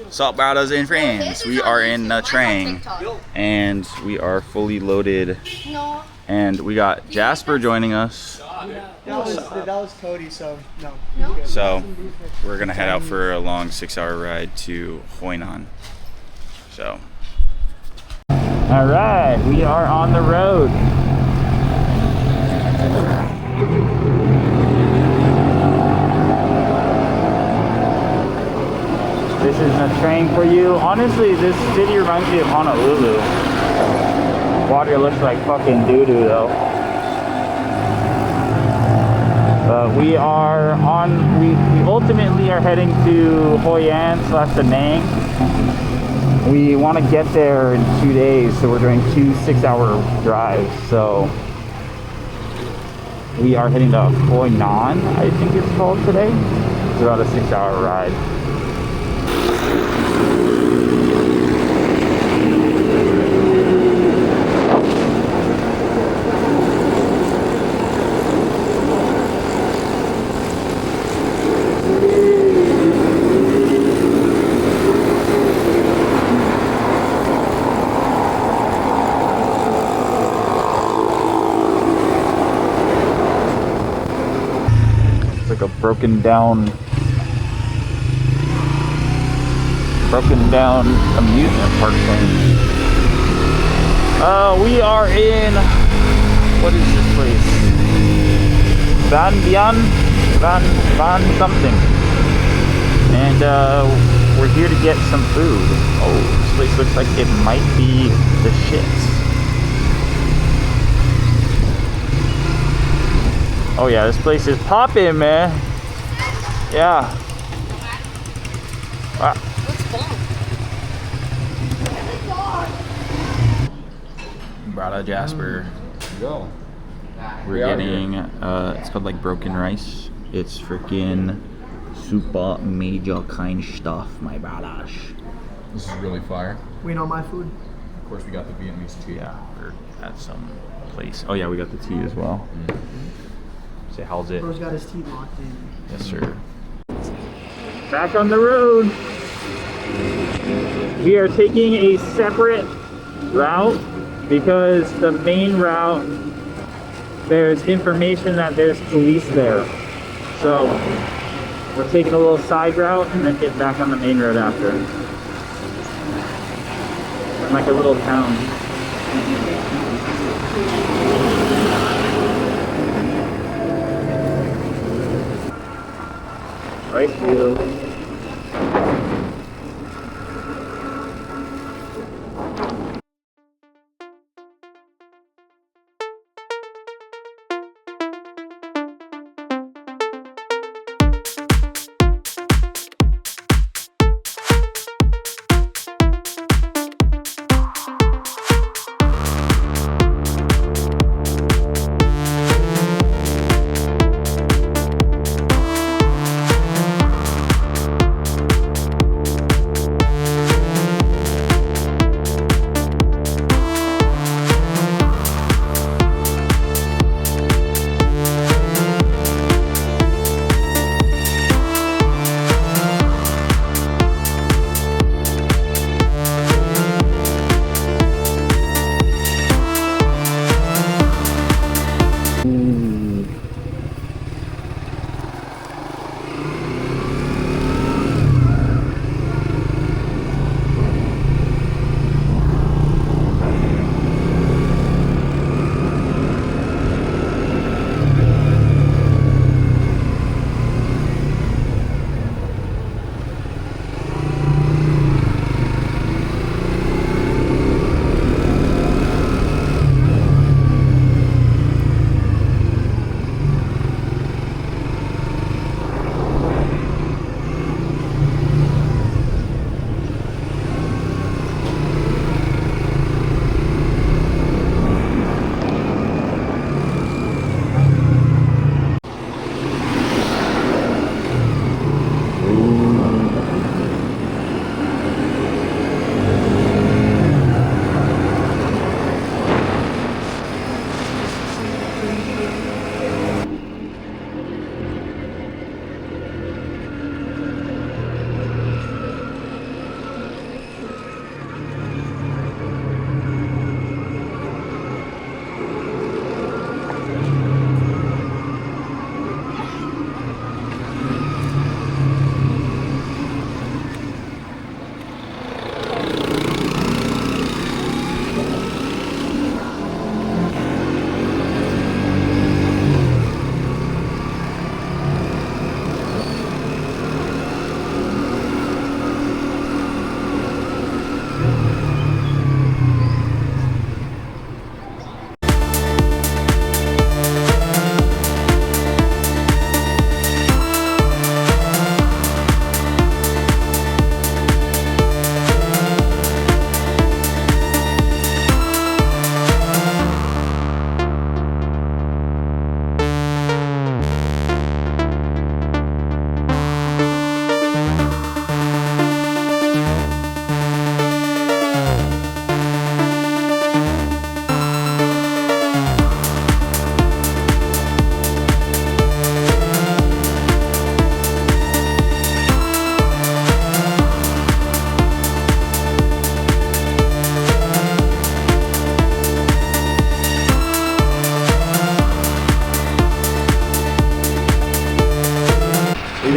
Salt brothers and friends, we are in the train and we are fully loaded. And we got Jasper joining us. That was Cody, so no. So we're gonna head out for a long 6-hour ride to Hoi An. So. All right, we are on the road. This is a train for you. Honestly, this city reminds me of Honolulu. Water looks like fucking doo-doo though. But we are on, we ultimately are heading to Hoi An / Da Nang. We want to get there in 2 days, so we're doing 2 6-hour drives. So we are heading to Hoi An, I think it's called today. It's about a 6-hour ride. A broken down amusement park thing. We are in, what is this place? Van something. And we're here to get some food. Oh, this place looks like it might be the shits. Oh yeah, this place is popping, man. Yeah. Wow. Brother Jasper. Go. We're getting, it's called like broken rice. It's freaking super major kind stuff, my brothers. This is really fire. Wait on my food. Of course, we got the Vietnamese tea. Yeah, we're at some place. Oh yeah, we got the tea as well. Say, how's it? Bro's got his teeth locked in. Yes, sir. Back on the road. We are taking a separate route because the main route, there's information that there's police there. So we're taking a little side route and then get back on the main road after. It's like a little town. Right field.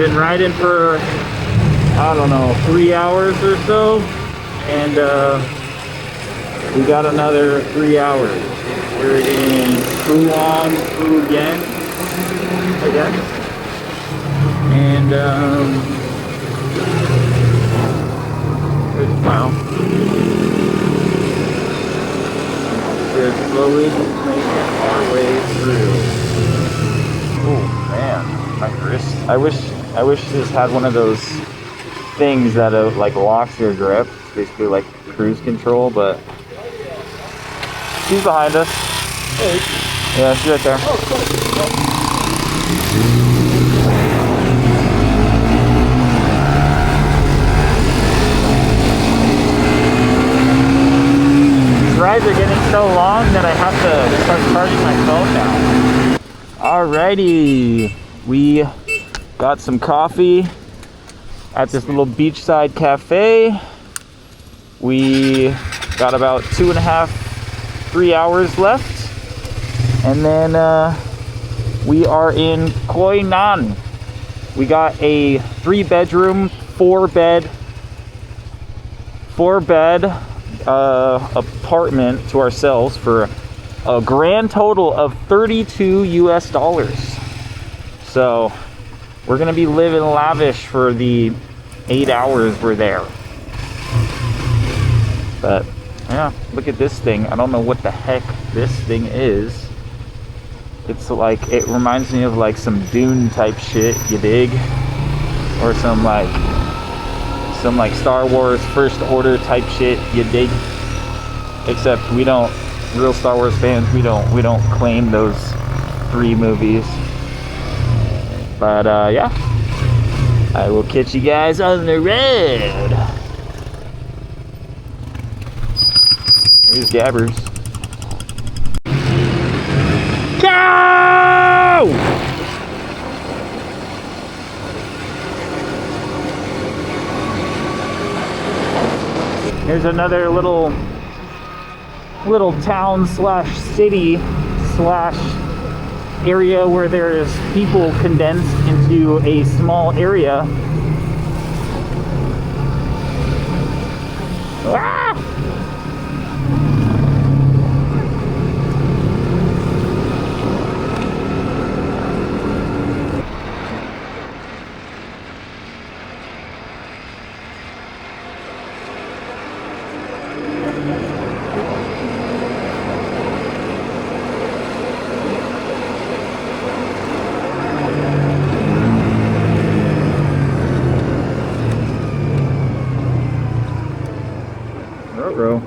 been riding for, I don't know, 3 hours or so, and we got another 3 hours. We're in Phuong, Phuyen, I guess. And wow, we're slowly making our way through. Oh man, my wrist. I wish this had one of those things that like locks your grip. It's basically like cruise control, but she's behind us. Hey. Yeah, she's right there. Oh, cool. These rides are getting so long that I have to start charging my phone now. Alrighty, we got some coffee at this little beachside cafe. We got about 2.5, 3 hours left, and then we are in Khoi Nan. We got a 3-bedroom, 4-bed apartment to ourselves for a grand total of $32 US. So we're gonna be living lavish for the 8 hours we're there. But yeah, look at this thing. I don't know what the heck this thing is. It's like, it reminds me of like some Dune type shit, you dig? Or some like Star Wars First Order type shit, you dig? Except we don't, real Star Wars fans, we don't claim those 3 movies. But yeah, I will catch you guys on the road. There's Gabbers. Go! Here's another little town slash city slash area where there's people condensed into a small area. Ah! Ruh-roh.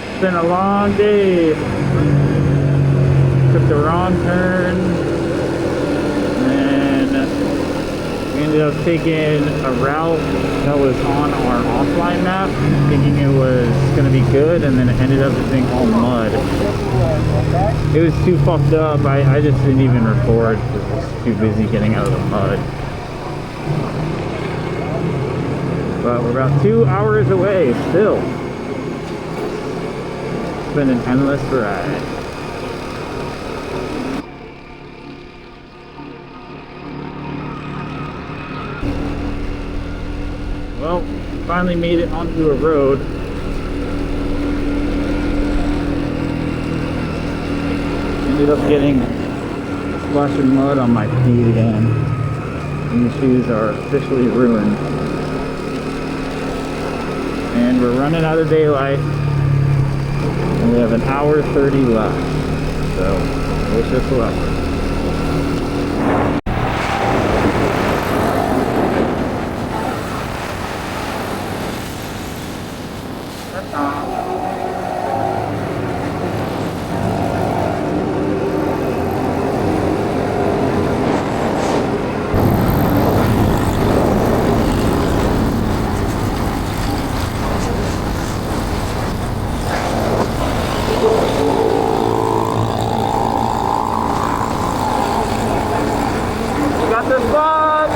It's been a long day. Took the wrong turn, and we ended up taking a route that was on our offline map, thinking it was gonna be good, and then it ended up just being all mud. It was too fucked up. I just didn't even record because I was too busy getting out of the mud. But we're about 2 hours away still. It's been an endless ride. Well, finally made it onto a road. Ended up getting splashing mud on my feet again. And the shoes are officially ruined. And we're running out of daylight. And we have an hour 30 left. So, wish us luck. Got the spot!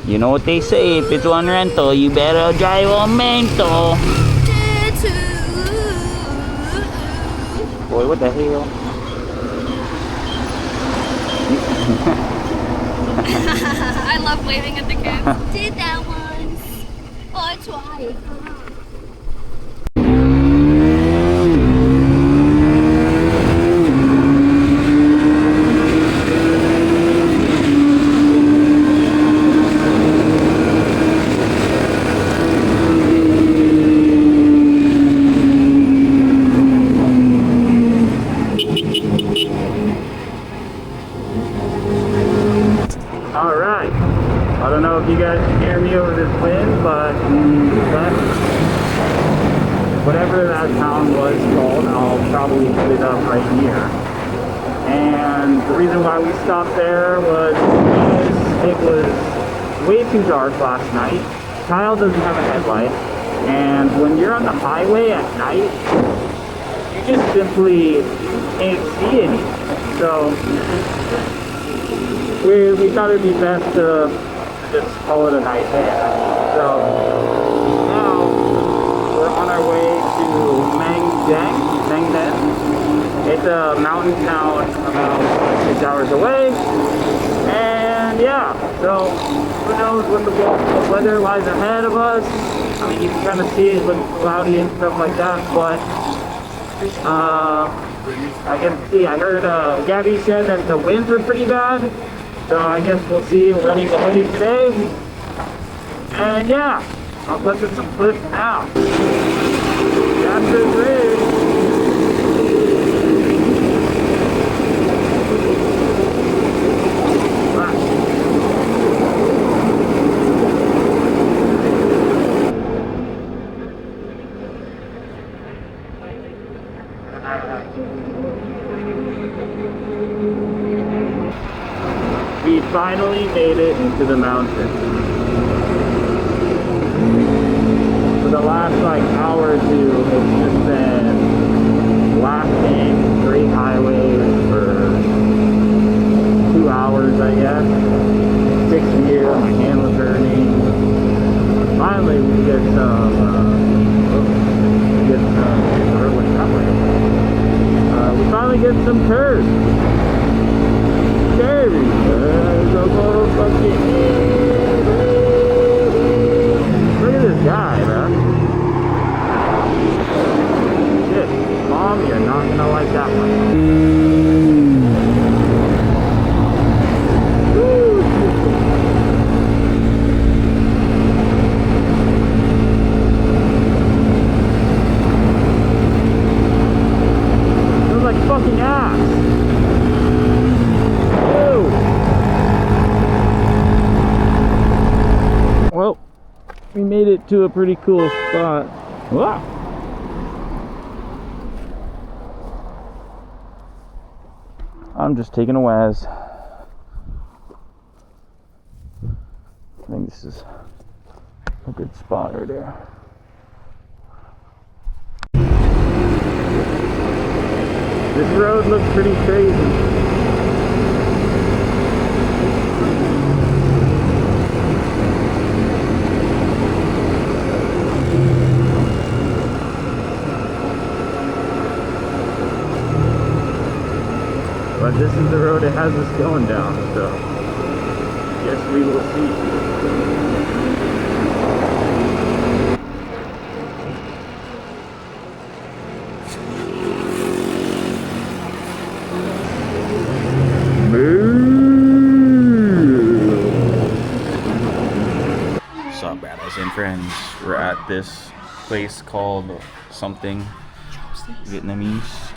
You know what they say, if it's one rental, you better drive on mental. Boy, what the hell? I love waving at the kids. Did that once or twice. Alright. I don't know if you guys can hear me over this wind, but whatever that town was called, I'll probably put it up right here. And the reason why we stopped there was because it was way too dark last night. Kyle doesn't have a headlight, and when you're on the highway at night, you just simply can't see anything. So we thought it'd be best to just call it a night there. So now we're on our way to Mangden. It's a mountain town about 6 hours away. And yeah, so who knows what the weather lies ahead of us. I mean, you can kind of see it looks cloudy and stuff like that, but I can see, I heard Gabby said that the winds were pretty bad. So I guess we'll see running the hoodie today. And yeah, I'll put in some clips now. Chapter 3. We finally made it into the mountains. For the last like hour or two, it's just been blasting straight highways for 2 hours, I guess. 6 gear, my hand was hurting. Finally, we get we finally get some curves. Look at this guy, man. Shit, Mom, you're not gonna like that one. Feels like fucking ass. Well, we made it to a pretty cool spot. Wow. I'm just taking a whiz. I think this is a good spot right there. This road looks pretty crazy. this is the road it has us going down, so guess we will see. What's up, Battles and friends? We're at this place called something Vietnamese,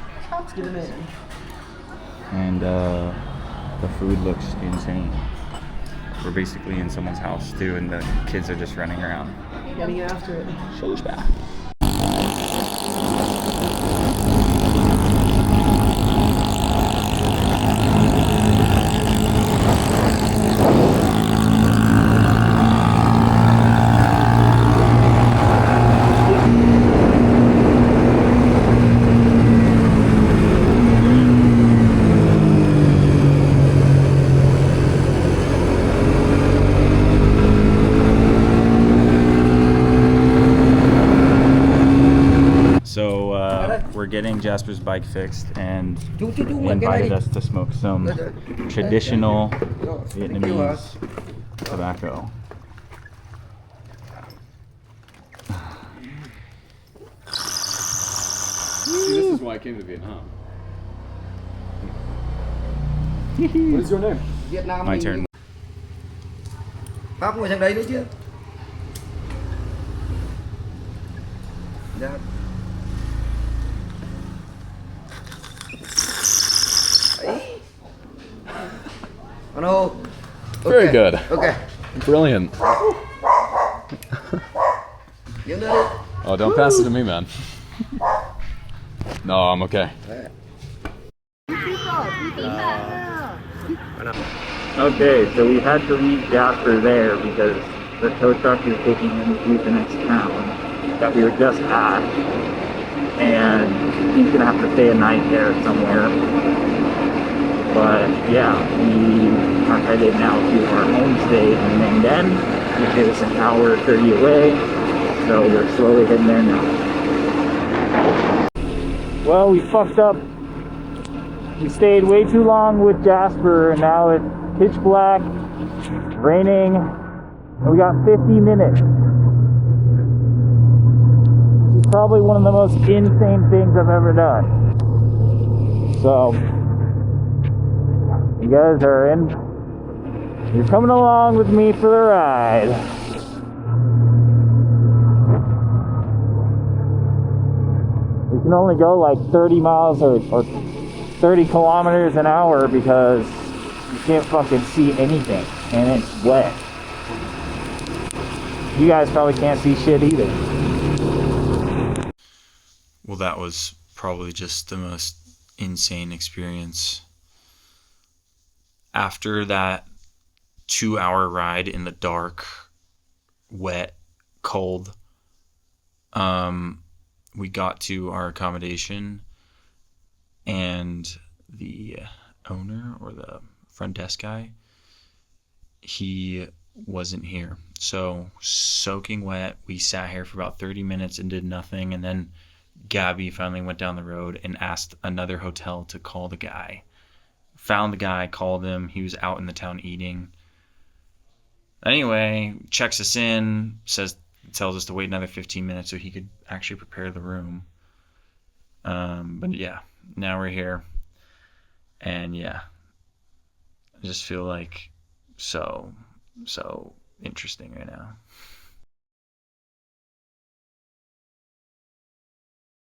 and the food looks insane. We're basically in someone's house too, and the kids are just running around. Getting after it. So bad. We're getting Jasper's bike fixed, and he invited us to smoke some traditional Vietnamese tobacco. See, this is why I came to Vietnam. What is your name? Vietnam. My turn. Pháp ngồi sang đấy nữa chứ. Dạ. No. Very good. Okay. Brilliant. Những nữa đi. Oh, don't pass it to me, man. No, I'm okay. Okay, so we had to leave Jasper there because the tow truck is taking him to the next town that we were just at, and he's gonna have to stay a night there somewhere. But yeah, we are headed now to our homestay in Ninh Den, which is an hour 30 away, so we're slowly heading there now. Well, we fucked up. We stayed way too long with Jasper, and now it's pitch black, raining, and we got 50 minutes. It's probably one of the most insane things I've ever done. So, you guys are in, you're coming along with me for the ride. We can only go like 30 miles or 30 kilometers an hour because you can't fucking see anything and it's wet. You guys probably can't see shit either. Well, that was probably just the most insane experience. After that 2-hour ride in the dark, wet, cold, we got to our accommodation, and the owner or the front desk guy, he wasn't here. So soaking wet, we sat here for about 30 minutes and did nothing, and then Gabby finally went down the road and asked another hotel to call the guy. Found the guy, called him. He was out in the town eating. Anyway, checks us in, tells us to wait another 15 minutes so he could actually prepare the room. But yeah, now we're here. And yeah, I just feel like so interesting right now.